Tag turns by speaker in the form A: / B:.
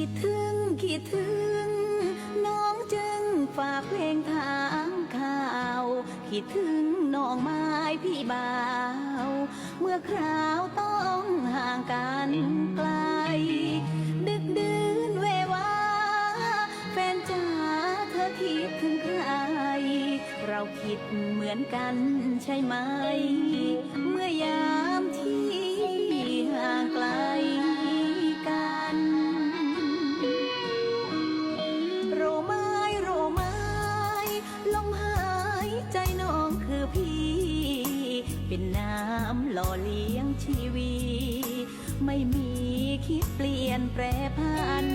A: คิดถึงคิดถึงน้องจึงฝากเพลงถามข่าวคิดถึงน้องไม้พี่บ่าวเมื่อคราวต้องห่างกันไกลดึกดื่นเววาแฟนจ๋าเธอคิดถึงใครเราคิดเหมือนกันใช่ไหมเมื่อยามที่ห่างไกลกันโรไม้โรไม้ลมหายใจน้องคือพี่เป็นน้ำหล่อเลี้ยงชีวีไม่มีคิดเปลี่ยนแปรพัน